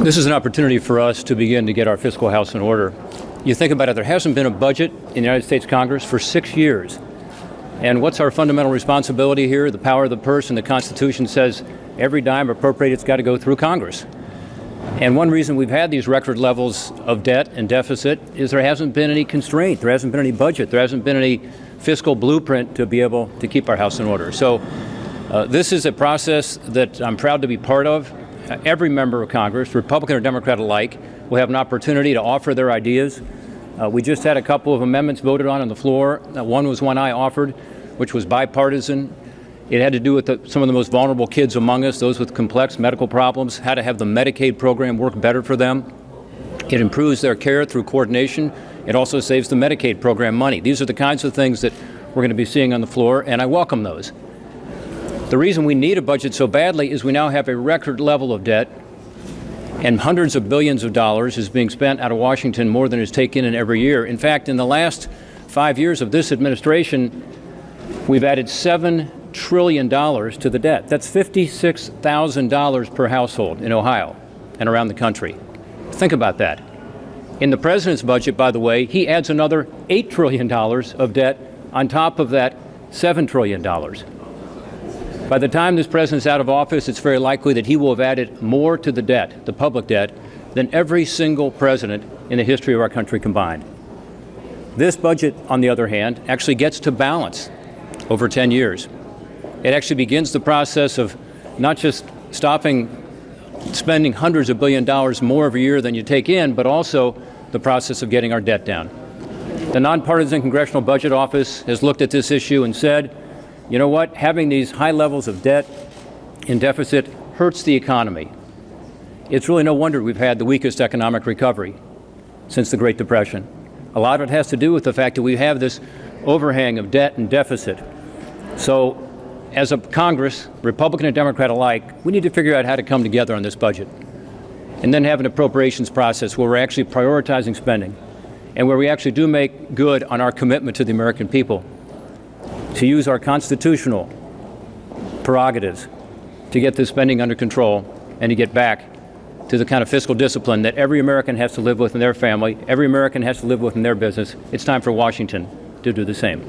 This is an opportunity for us to begin to get our fiscal house in order. You think about it, there hasn't been a budget in the United States Congress for 6 years. And what's our fundamental responsibility here? The power of the purse, and the Constitution says every dime appropriated's got to go through Congress. And one reason we've had these record levels of debt and deficit is there hasn't been any constraint, there hasn't been any budget, there hasn't been any fiscal blueprint to be able to keep our house in order. So this is a process that I'm proud to be part of. Every member of Congress, Republican or Democrat alike, will have an opportunity to offer their ideas. We just had a couple of amendments voted on the floor. One was one I offered, which was bipartisan. It had to do with some of the most vulnerable kids among us, those with complex medical problems, how to have the Medicaid program work better for them. It improves their care through coordination. It also saves the Medicaid program money. These are the kinds of things that we're going to be seeing on the floor, and I welcome those. The reason we need a budget so badly is we now have a record level of debt, and hundreds of billions of dollars is being spent out of Washington, more than is taken in every year. In fact, in the last 5 years of this administration, we've added $7 trillion to the debt. That's $56,000 per household in Ohio and around the country. Think about that. In the president's budget, by the way, he adds another $8 trillion of debt on top of that $7 trillion. By the time this president's out of office, it's very likely that he will have added more to the debt, the public debt, than every single president in the history of our country combined. This budget, on the other hand, actually gets to balance over 10 years. It actually begins the process of not just stopping spending hundreds of billion dollars more every year than you take in, but also the process of getting our debt down. The Nonpartisan Congressional Budget Office has looked at this issue and said, you know what, having these high levels of debt and deficit hurts the economy. It's really no wonder we've had the weakest economic recovery since the Great Depression. A lot of it has to do with the fact that we have this overhang of debt and deficit. So as a Congress, Republican and Democrat alike, we need to figure out how to come together on this budget and then have an appropriations process where we're actually prioritizing spending and where we actually do make good on our commitment to the American people to use our constitutional prerogatives to get this spending under control and to get back to the kind of fiscal discipline that every American has to live with in their family, every American has to live with in their business. It's time for Washington to do the same.